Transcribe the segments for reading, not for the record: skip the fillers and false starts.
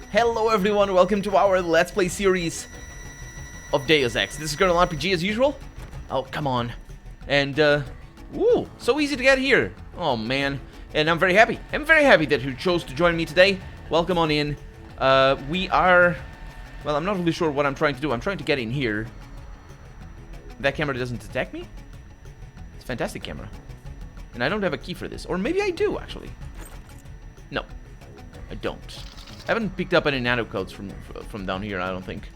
Hello everyone, welcome to our Let's Play series of Deus Ex. This is Colonel RPG as usual. Oh, come on. And, ooh, so easy to get here. Oh, man. And I'm very happy. I'm very happy that you chose to join me today. Welcome on in. We are... Well, I'm not really sure what I'm trying to do. I'm trying to get in here. That camera doesn't detect me? It's a fantastic camera. And I don't have a key for this. Or maybe I do, actually. No, I don't. I haven't picked up any nano codes from down here, I don't think.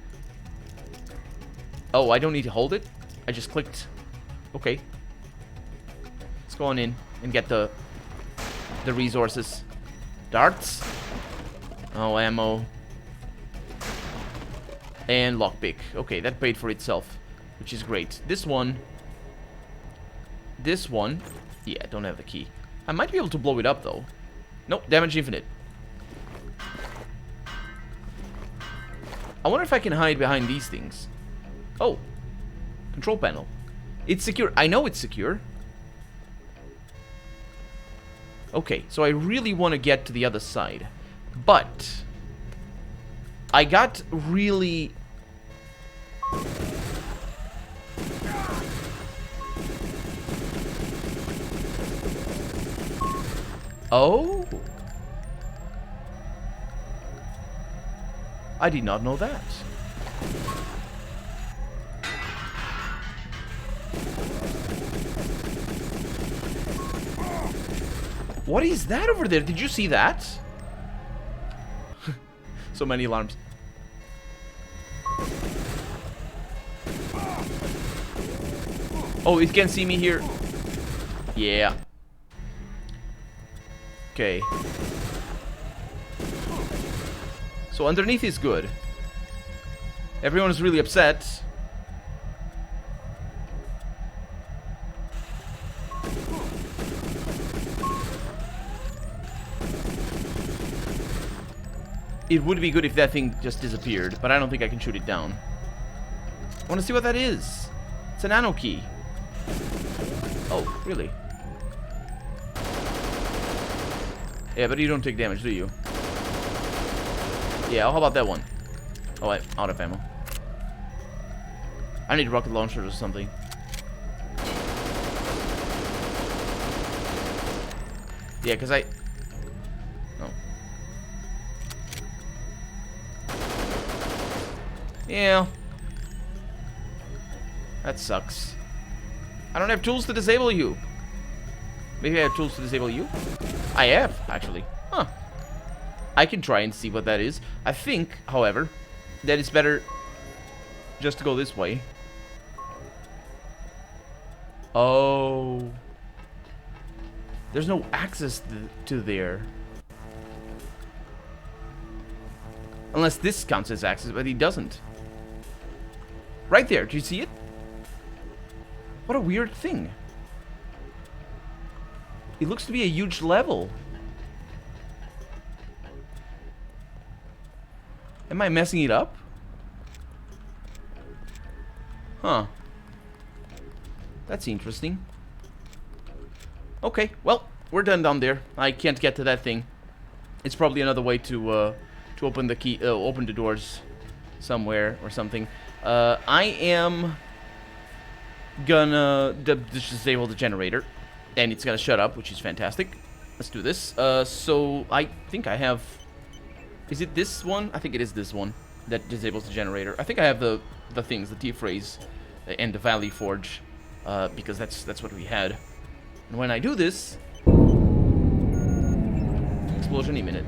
Oh, I don't need to hold it? I just clicked. Okay. Let's go on in and get the resources. Darts. Oh, ammo. And lockpick. Okay, that paid for itself, which is great. This one. Yeah, don't have the key. I might be able to blow it up, though. Nope, damage infinite. I wonder if I can hide behind these things. Oh. Control panel. It's secure. I know it's secure. Okay, so I really want to get to the other side. But I got really... Oh? I did not know that. What is that over there? Did you see that? So many alarms. Oh, it can see me here. Yeah. Okay. So underneath is good. Everyone is really upset. It would be good if that thing just disappeared, but I don't think I can shoot it down. I want to see what that is. It's a nano key. Oh, really? Yeah, but you don't take damage, do you? Yeah, how about that one? Oh, I'm out of ammo. I need rocket launchers or something. Yeah, because I... Oh. Yeah. That sucks. I don't have tools to disable you. Maybe I have tools to disable you? I have, actually. Huh. I can try and see what that is. I think, however, that it's better just to go this way. Oh. There's no access to there. Unless this counts as access, but it doesn't. Right there, do you see it? What a weird thing. It looks to be a huge level. Am I messing it up? Huh. That's interesting. Okay, well, we're done down there. I can't get to that thing. It's probably another way to open the key, open the doors somewhere or something. I am gonna disable the generator, and it's gonna shut up, which is fantastic. Let's do this. So I think I have. Is it this one? I think it is this one that disables the generator. I think I have the things, the T-phrase and the Valley Forge, because that's what we had. And when I do this, explosion imminent.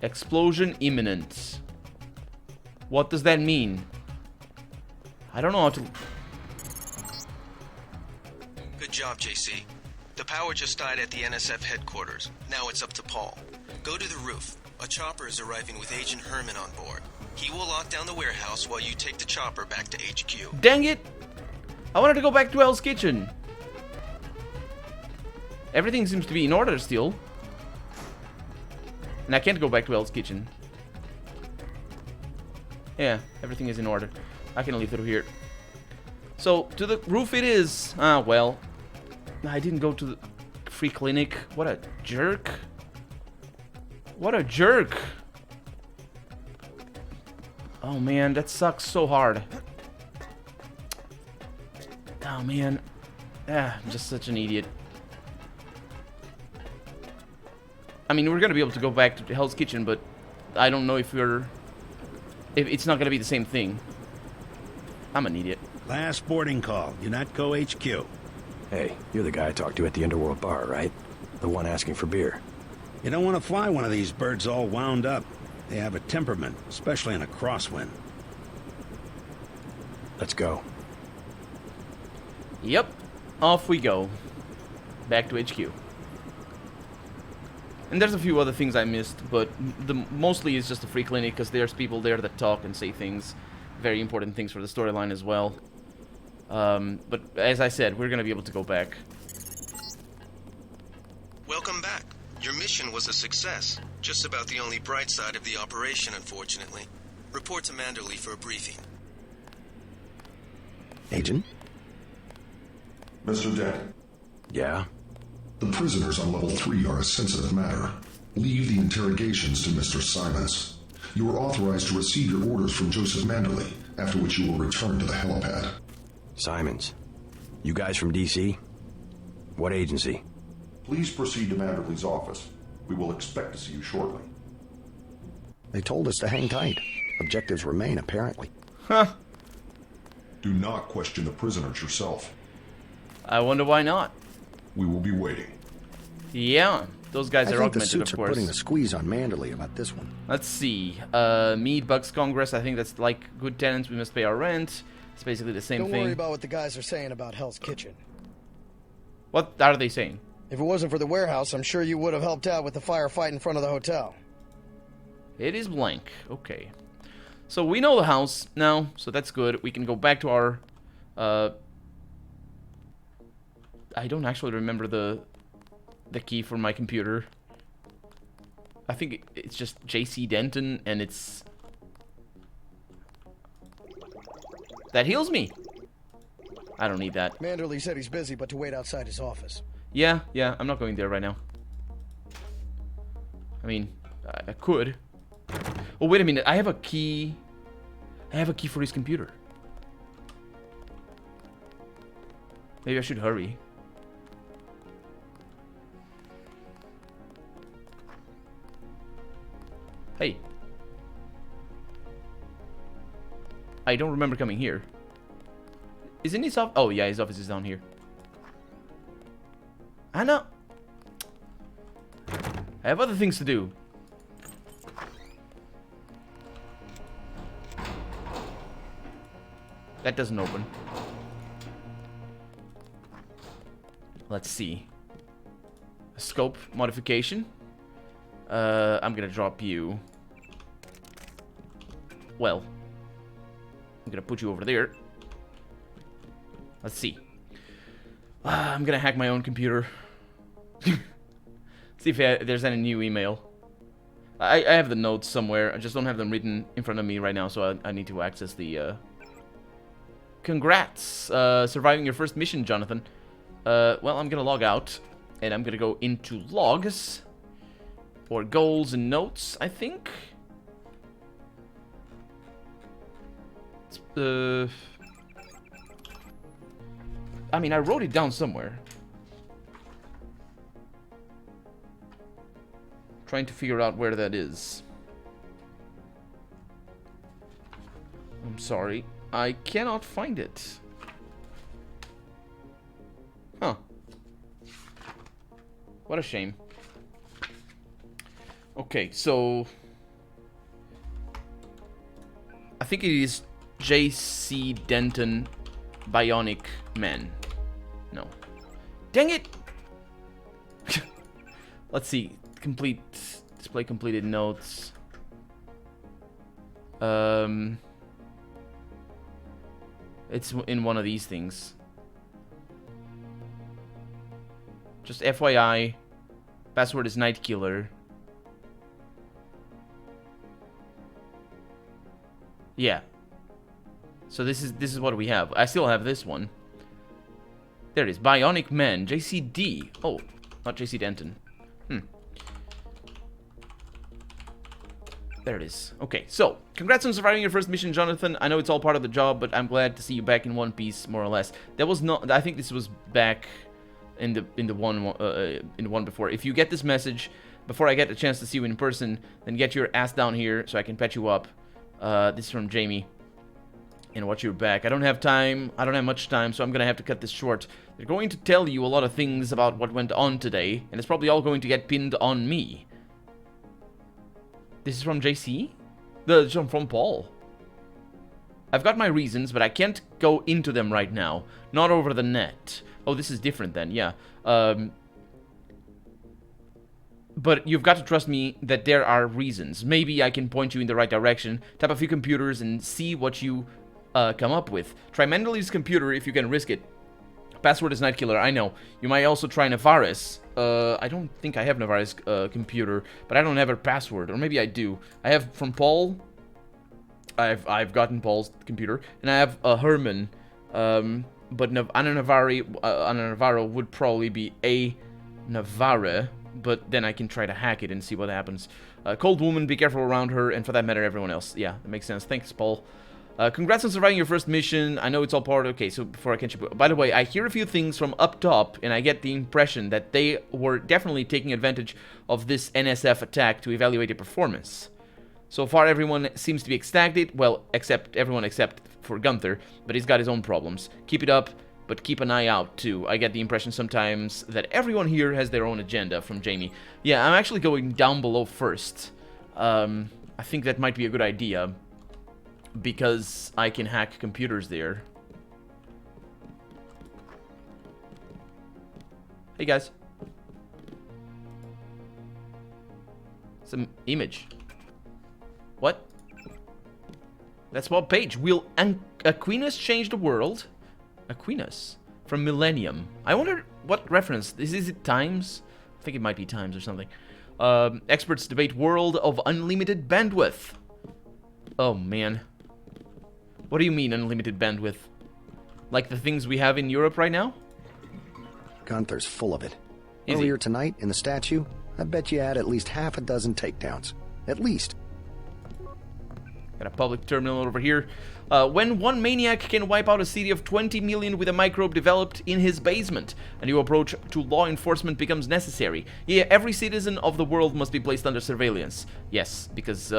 Explosion imminent. What does that mean? I don't know how to... Good job, JC. The power just died at the NSF headquarters. Now it's up to Paul. Go to the roof. A chopper is arriving with Agent Herman on board. He will lock down the warehouse while you take the chopper back to HQ. Dang it! I wanted to go back to Hell's Kitchen. Everything seems to be in order still. And I can't go back to Hell's Kitchen. Yeah, everything is in order. I can leave through here. So, to the roof it is. Ah, well. I didn't go to the free clinic. What a jerk. What a jerk. Oh man, that sucks so hard. Oh man. I'm just such an idiot. I mean, we're gonna be able to go back to Hell's Kitchen, but I don't know if it's not gonna be the same thing. I'm an idiot. Last boarding call, UNATCO HQ. Hey, you're the guy I talked to at the Underworld bar, right? The one asking for beer. You don't want to fly one of these birds all wound up. They have a temperament, especially in a crosswind. Let's go. Yep. Off we go. Back to HQ. And there's a few other things I missed, but mostly it's just a free clinic because there's people there that talk and say things. Very important things for the storyline as well. But as I said, we're gonna be able to go back. Welcome back. Your mission was a success. Just about the only bright side of the operation, unfortunately. Report to Manderley for a briefing. Agent? Mr. Dent, Yeah? the prisoners on level 3 are a sensitive matter. Leave the interrogations to Mr. Simons. You are authorized to receive your orders from Joseph Manderley, after which you will return to the helipad. Simons. You guys from DC? What agency? Please proceed to Manderley's office. We will expect to see you shortly. They told us to hang tight. Objectives remain, apparently. Huh. Do not question the prisoners yourself. I wonder why not. We will be waiting. Yeah, those guys I are think the augmented, suits of are putting the course. squeeze on Manderley about this one. Let's see. Mead Bucks Congress, I think that's like good tenants, we must pay our rent. It's basically the same Don't thing. worry about what the guys are saying about Hell's Kitchen. What are they saying? If it wasn't for the warehouse, I'm sure you would have helped out with the firefight in front of the hotel. It is blank. Okay. So we know the house now, so that's good. We can go back to our... I don't actually remember the key for my computer. I think it's just JC Denton, and it's... That heals me! I don't need that. Manderley said he's busy, but to wait outside his office. Yeah, I'm not going there right now. I mean, I could. Oh, wait a minute. I have a key. I have a key for his computer. Maybe I should hurry. Hey. I don't remember coming here. Isn't his office? Oh, yeah, his office is down here. I know. I have other things to do. That doesn't open. Let's see. A scope modification. I'm gonna drop you. Well, I'm gonna put you over there. Let's see. I'm gonna hack my own computer. See if there's any new email. I have the notes somewhere. I just don't have them written in front of me right now, so I need to access the... Congrats! Surviving your first mission, Jonathan. Well, I'm gonna log out, and I'm gonna go into logs. Or goals and notes, I think. I mean, I wrote it down somewhere. Trying to figure out where that is. I'm sorry. I cannot find it. Huh. What a shame. Okay, so... I think it is J.C. Denton Bionic Man. No. Dang it! Let's see. Complete... Display completed notes. It's in one of these things. Just FYI. Password is Night Killer. Yeah. So this is what we have. I still have this one. There it is. Bionic Man. JCD. Oh, not JC Denton. There it is. Okay, so, congrats on surviving your first mission, Jonathan. I know it's all part of the job, but I'm glad to see you back in one piece, more or less. That was not... I think this was back in the one before. If you get this message before I get a chance to see you in person, then get your ass down here so I can patch you up. This is from Jamie. And watch your back. I don't have time. I don't have much time, so I'm gonna have to cut this short. They're going to tell you a lot of things about what went on today, and it's probably all going to get pinned on me. This is from JC? This is from Paul. I've got my reasons, but I can't go into them right now. Not over the net. Oh, this is different then, yeah. But you've got to trust me that there are reasons. Maybe I can point you in the right direction, tap a few computers, and see what you come up with. Try Mendeley's computer if you can risk it. Password is Night Killer, I know. You might also try Navarez. I don't think I have Navarez's computer, but I don't have her password. Or maybe I do. I have from Paul. I've gotten Paul's computer, and I have Herman. But Ana Navarro would probably be a Navarre, but then I can try to hack it and see what happens. Cold Woman, be careful around her, and for that matter, everyone else. Yeah, that makes sense. Thanks, Paul. Congrats on surviving your first mission. I know it's all part of... Okay, so before I catch you... By the way, I hear a few things from up top, and I get the impression that they were definitely taking advantage of this NSF attack to evaluate your performance. So far, everyone seems to be ecstatic. Well, everyone except for Gunther, but he's got his own problems. Keep it up, but keep an eye out, too. I get the impression sometimes that everyone here has their own agenda, from Jamie. Yeah, I'm actually going down below first. I think that might be a good idea, because I can hack computers there. Hey, guys. Some image. What? That's Bob Page. Will Aquinas change the world? Aquinas? From Millennium. I wonder what reference. Is it Times? I think it might be Times or something. Experts debate world of unlimited bandwidth. Oh, man. What do you mean, unlimited bandwidth? Like the things we have in Europe right now? Gunther's full of it. Is Earlier he? tonight, in the statue, I bet you had at least half a dozen takedowns. At least. Got a public terminal over here. When one maniac can wipe out a city of 20 million with a microbe developed in his basement, a new approach to law enforcement becomes necessary. Yeah, every citizen of the world must be placed under surveillance. Yes, because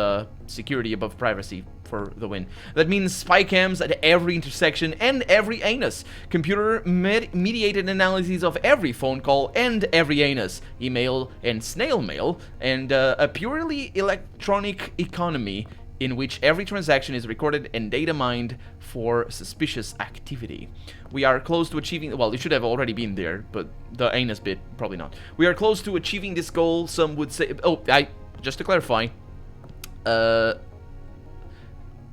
security above privacy for the win. That means spy cams at every intersection and every anus. Computer-mediated analyses of every phone call and every anus. Email and snail mail. And a purely electronic economy in which every transaction is recorded and data mined for suspicious activity. We are close to achieving... Well, it should have already been there, but the anus bit, probably not. We are close to achieving this goal, some would say... Oh, just to clarify...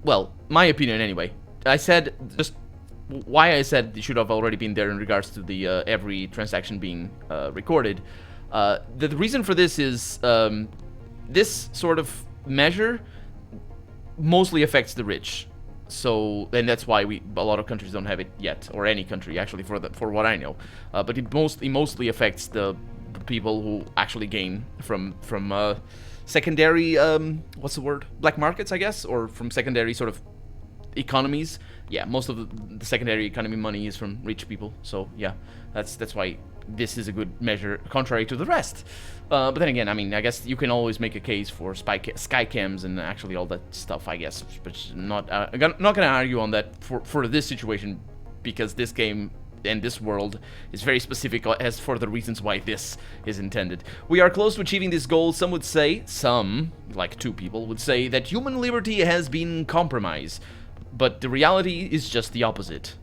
Well, my opinion anyway. I said... Just why I said it should have already been there in regards to the every transaction being recorded. The reason for this is... this sort of measure... mostly affects the rich, so and that's why a lot of countries don't have it yet, or any country actually, for what I know. But it mostly affects the people who actually gain from secondary what's the word, black markets, I guess, or from secondary sort of economies. Yeah, most of the secondary economy money is from rich people. So yeah, that's why this is a good measure, contrary to the rest. But then again, I mean, I guess you can always make a case for sky cams and actually all that stuff, I guess. But not gonna argue on that for this situation, because this game and this world is very specific as for the reasons why this is intended. We are close to achieving this goal. Some would say, like 2 people, would say that human liberty has been compromised. But the reality is just the opposite.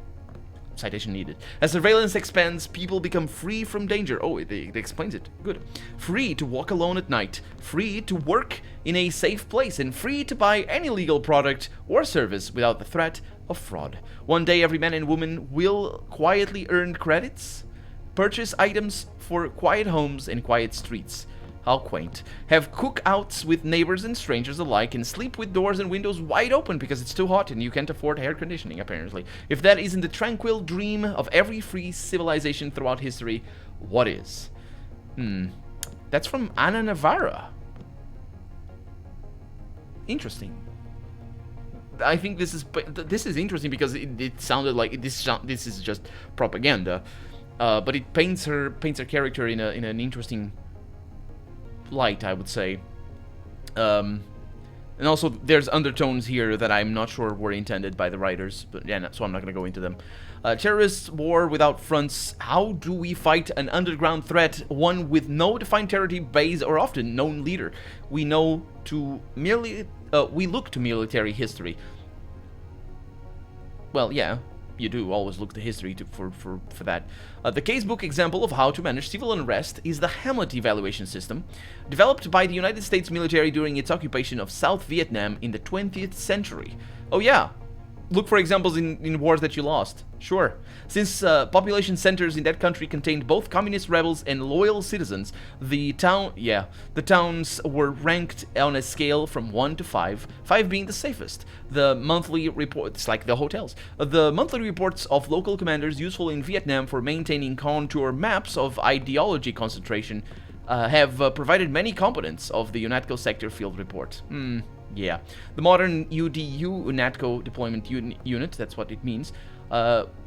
Citation needed. As surveillance expands, people become free from danger. Oh, it explains it. Good. Free to walk alone at night. Free to work in a safe place. And free to buy any legal product or service without the threat of fraud. One day, every man and woman will quietly earn credits, purchase items for quiet homes and quiet streets. How quaint. Have cookouts with neighbors and strangers alike, and sleep with doors and windows wide open because it's too hot and you can't afford air conditioning, apparently. If that isn't the tranquil dream of every free civilization throughout history, what is? That's from Ana Navarra. Interesting. I think this is interesting because it sounded like this is just propaganda, but it paints her character in an interesting light, I would say. And also there's undertones here that I'm not sure were intended by the writers, but yeah, so I'm not going to go into them. Terrorist war without fronts. How do we fight an underground threat, one with no defined territory, base, or often known leader? We look to military history. Well, yeah, you do always look to history for that. The casebook example of how to manage civil unrest is the Hamlet evaluation system, developed by the United States military during its occupation of South Vietnam in the 20th century. Oh yeah, look for examples in wars that you lost. Sure. Since population centers in that country contained both communist rebels and loyal citizens, the towns were ranked on a scale from 1 to 5, 5 being the safest. The monthly reports, like the hotels, the monthly reports of local commanders useful in Vietnam for maintaining contour maps of ideology concentration have provided many components of the UNATCO sector field report. Yeah. The modern UDU, UNATCO Deployment Unit, that's what it means,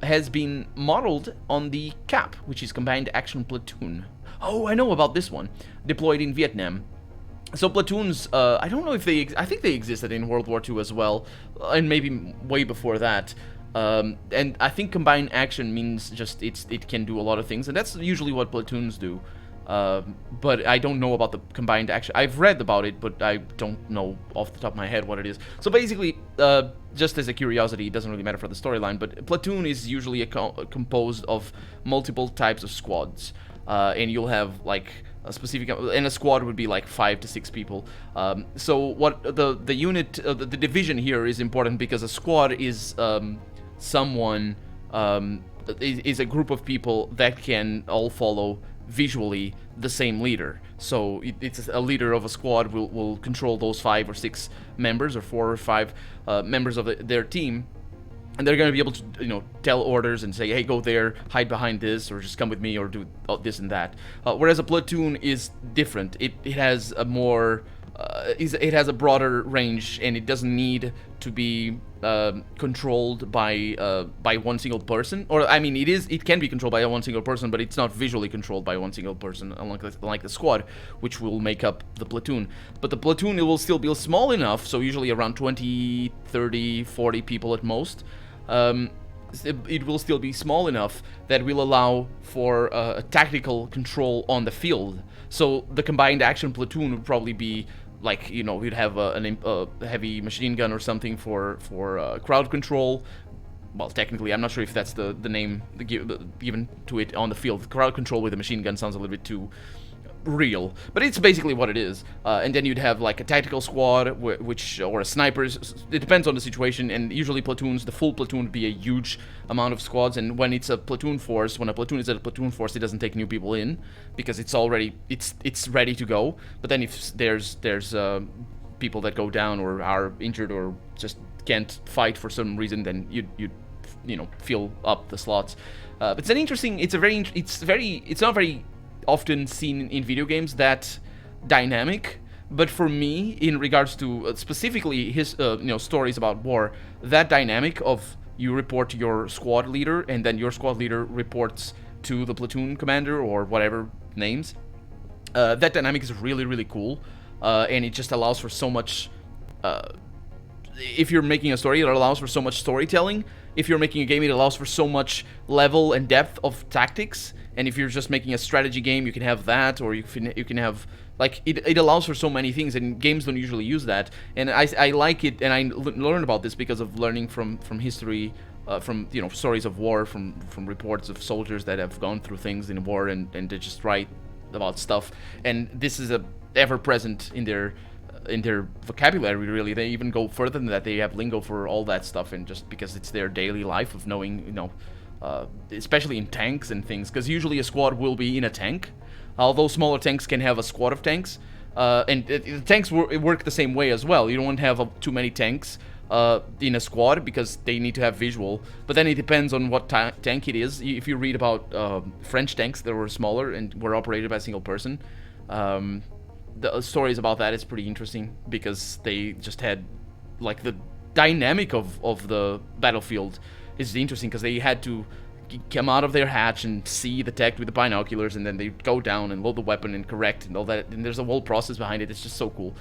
has been modeled on the CAP, which is Combined Action Platoon. Oh, I know about this one. Deployed in Vietnam. So platoons, I don't know if I think they existed in World War II as well, and maybe way before that. And I think combined action means just it can do a lot of things, and that's usually what platoons do. But I don't know about the combined action. I've read about it, but I don't know off the top of my head what it is. So basically, just as a curiosity, it doesn't really matter for the storyline, but platoon is usually composed of multiple types of squads. And you'll have like a specific, and a squad would be like 5 to 6 people. So what the unit, the division here is important because a squad is someone, is a group of people that can all follow visually the same leader. So it's a leader of a squad will control those 5 or 6 members, or 4 or 5 members of their team, and they're going to be able to, tell orders and say, hey, go there, hide behind this, or just come with me, or do this and that. Whereas a platoon is different. It has a more it has a broader range, and it doesn't need to be controlled by one single person. Or I mean, it can be controlled by one single person, but it's not visually controlled by one single person, unlike the squad, which will make up the platoon. But the platoon, it will still be small enough, so usually around 20, 30, 40 people at most. It will still be small enough that will allow for a tactical control on the field. So the combined action platoon would probably be like, we'd have a heavy machine gun or something for crowd control. Well, technically, I'm not sure if that's the name given to it on the field. Crowd control with a machine gun sounds a little bit too real, but it's basically what it is. And then you'd have like a tactical squad, or a snipers. It depends on the situation, and usually platoons, the full platoon would be a huge amount of squads. And when it's a platoon force, when a platoon is at a platoon force, it doesn't take new people in because it's already it's ready to go. But then if there's people that go down or are injured or just can't fight for some reason, then you'd fill up the slots. It's an interesting. It's not very often seen in video games, that dynamic. But for me, in regards to specifically his stories about war, that dynamic of you report to your squad leader, and then your squad leader reports to the platoon commander or whatever names, that dynamic is really, really cool, and it just allows for so much. If you're making a story, it allows for so much storytelling. If you're making a game, it allows for so much level and depth of tactics. And if you're just making a strategy game, you can have that, or you can have, like, it allows for so many things, and games don't usually use that. And I like it, and I learned about this because of learning from history, from stories of war, from reports of soldiers that have gone through things in war, and they just write about stuff. And this is ever present in their vocabulary, really. They even go further than that. They have lingo for all that stuff, and just because it's their daily life of knowing, especially in tanks and things, because usually a squad will be in a tank, although smaller tanks can have a squad of tanks, and the tanks work the same way as well. You don't want to have too many tanks in a squad because they need to have visual, but then it depends on what tank it is. If you read about French tanks that were smaller and were operated by a single person, the stories about that is pretty interesting because they just had like the dynamic of the battlefield is interesting because they had to come out of their hatch and see the tech with the binoculars, and then they go down and load the weapon and correct and all that, and there's a whole process behind it. It's just so cool.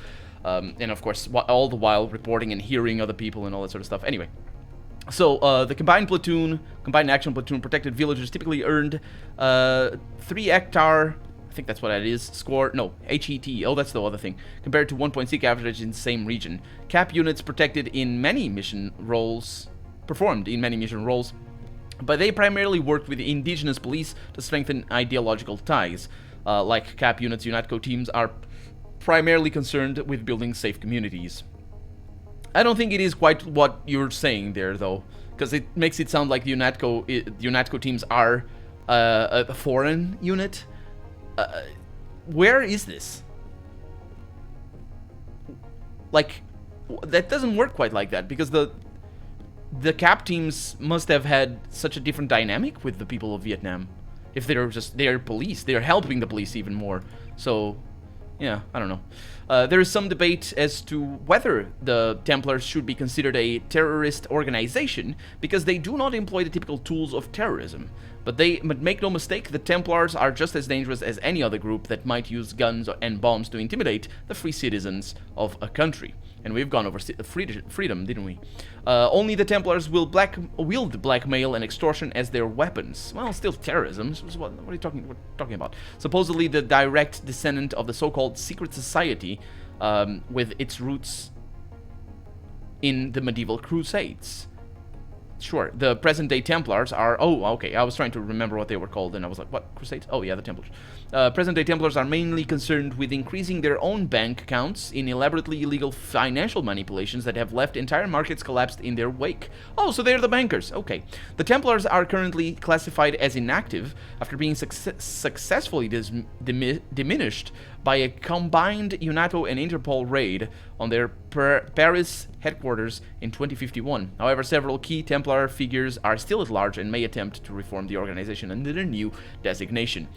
And of course all the while reporting and hearing other people and all that sort of stuff. Anyway, so the combined action platoon protected villagers typically earned 3 hectare, I think that's what that is, score, no, HET, oh that's the other thing, compared to 1.6 average in the same region. Cap units performed in many mission roles, but they primarily worked with indigenous police to strengthen ideological ties. Like Cap units, UNATCO teams are primarily concerned with building safe communities. I don't think it is quite what you're saying there, though, because it makes it sound like the UNATCO teams are a foreign unit. Where is this? Like, that doesn't work quite like that, because the Cap teams must have had such a different dynamic with the people of Vietnam. If they're police, they're helping the police even more. So, yeah, I don't know. There is some debate as to whether the Templars should be considered a terrorist organization, because they do not employ the typical tools of terrorism. But make no mistake, the Templars are just as dangerous as any other group that might use guns and bombs to intimidate the free citizens of a country. And we've gone over freedom, didn't we? Only the Templars will wield blackmail and extortion as their weapons. Well, still terrorism. What are you talking about? Supposedly the direct descendant of the so-called secret society, with its roots in the medieval Crusades. Sure, the present-day Templars are... Oh, okay, I was trying to remember what they were called, and I was like, what, Crusades? Oh, yeah, the Templars. Present-day Templars are mainly concerned with increasing their own bank accounts in elaborately illegal financial manipulations that have left entire markets collapsed in their wake. Oh, so they're the bankers. Okay. The Templars are currently classified as inactive after being successfully diminished by a combined UNATCO and Interpol raid on their Paris headquarters in 2051. However, several key Templar figures are still at large and may attempt to reform the organization under their new designation.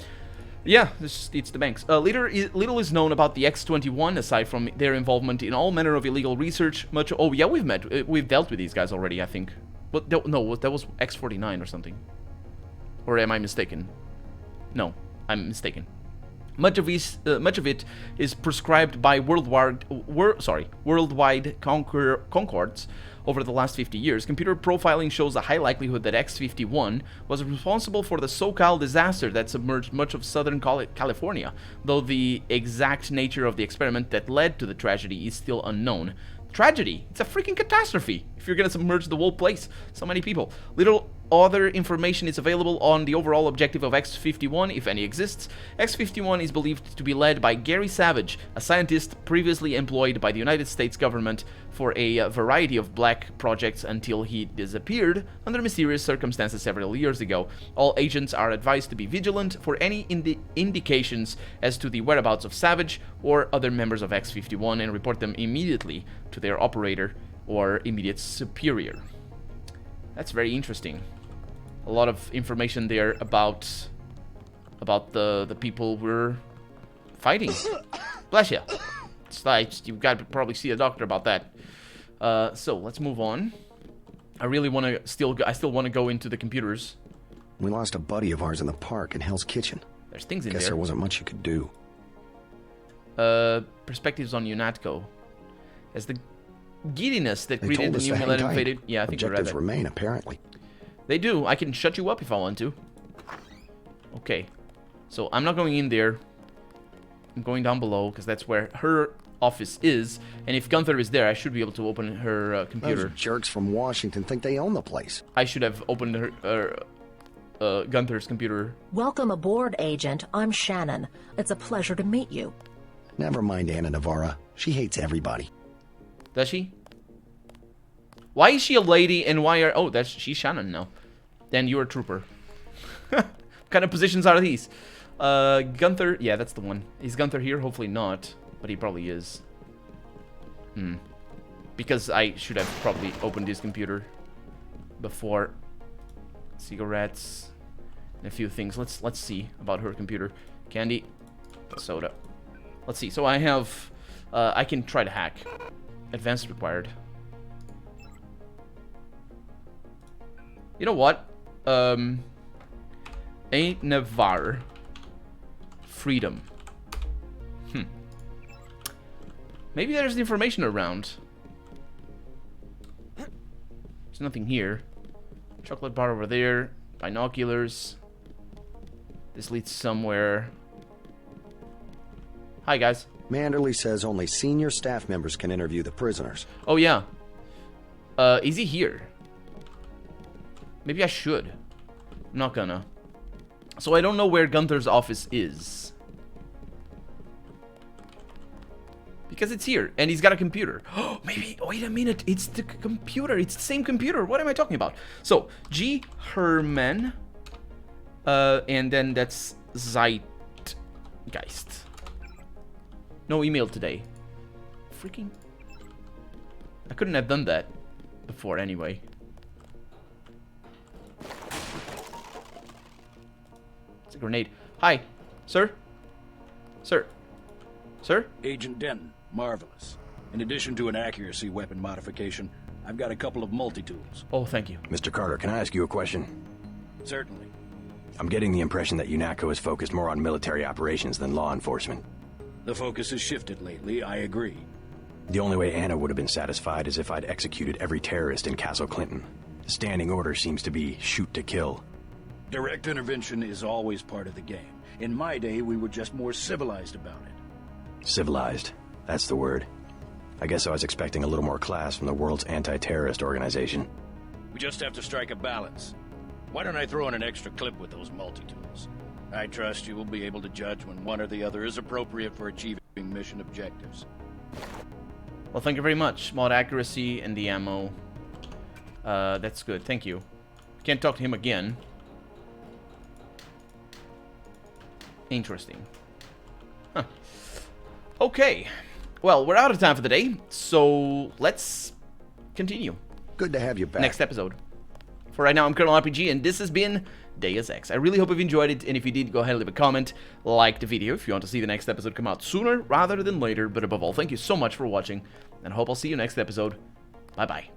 Yeah, it's the banks. Little is known about the X-21 aside from their involvement in all manner of illegal research. Oh yeah, we've dealt with these guys already, I think. But no, that was X-49 or something. Or am I mistaken? No, I'm mistaken. Much of it is prescribed by worldwide concords over the last 50 years. Computer profiling shows a high likelihood that X-51 was responsible for the SoCal disaster that submerged much of Southern California, though the exact nature of the experiment that led to the tragedy is still unknown. Tragedy? It's a freaking catastrophe if you're gonna submerge the whole place. So many people. Little other information is available on the overall objective of X-51, if any exists. X-51 is believed to be led by Gary Savage, a scientist previously employed by the United States government for a variety of black projects until he disappeared under mysterious circumstances several years ago. All agents are advised to be vigilant for any indications as to the whereabouts of Savage or other members of X-51 and report them immediately to their operator or immediate superior. That's very interesting. A lot of information there about the people we're fighting. Bless you. It's like you've got to probably see a doctor about that. So let's move on. I really want to I still want to go into the computers. We lost a buddy of ours in the park in Hell's Kitchen. There's things in Guess there. there wasn't much you could do. Perspectives on UNATCO. As the giddiness that They greeted told the us new to hang millennium tight. faded. Yeah, I think we read Objectives that. remain, apparently. They do. I can shut you up if I want to. Okay. So I'm not going in there. I'm going down below because that's where her office is. And if Gunther is there, I should be able to open her computer. Those jerks from Washington think they own the place. I should have opened her Gunther's computer. Welcome aboard, Agent. I'm Shannon. It's a pleasure to meet you. Never mind Anna Navarra. She hates everybody. Does she? Why is she a lady and why are... Oh, she's Shannon now. Then you're a trooper. What kind of positions are these? Gunther... Yeah, that's the one. Is Gunther here? Hopefully not. But he probably is. Because I should have probably opened his computer before. Cigarettes and a few things. Let's see about her computer. Candy, soda, Let's see. So I have... I can try to hack. Advanced required. You know what? A Navarre. Freedom. Maybe there's information around. There's nothing here. Chocolate bar over there. Binoculars. This leads somewhere. Hi, guys. Manderley says only senior staff members can interview the prisoners. Oh, yeah. Is he here? Maybe I should. I'm not gonna. So I don't know where Gunther's office is. Because it's here, and he's got a computer. Oh, maybe, wait a minute, it's the computer. It's the same computer. What am I talking about? So, G. Herman. And then that's Zeitgeist. No email today. Freaking... I couldn't have done that before anyway. It's a grenade. Hi, sir? Sir? Sir? Agent Denton, marvelous. In addition to an accuracy weapon modification, I've got a couple of multi-tools. Oh, thank you. Mr. Carter, can I ask you a question? Certainly. I'm getting the impression that UNATCO is focused more on military operations than law enforcement. The focus has shifted lately, I agree. The only way Anna would have been satisfied is if I'd executed every terrorist in Castle Clinton. The standing order seems to be shoot to kill. Direct intervention is always part of the game. In my day, we were just more civilized about it. Civilized. That's the word. I guess I was expecting a little more class from the world's anti-terrorist organization. We just have to strike a balance. Why don't I throw in an extra clip with those multi-tools? I trust you will be able to judge when one or the other is appropriate for achieving mission objectives. Well, thank you very much. Mod accuracy and the ammo. That's good. Thank you. Can't talk to him again. Interesting. Huh. Okay. Well, we're out of time for the day, so let's continue. Good to have you back. Next episode. For right now, I'm Colonel RPG, and this has been Deus Ex. I really hope you've enjoyed it, and if you did, go ahead and leave a comment, like the video if you want to see the next episode come out sooner rather than later, but above all, thank you so much for watching, and I hope I'll see you next episode. Bye-bye.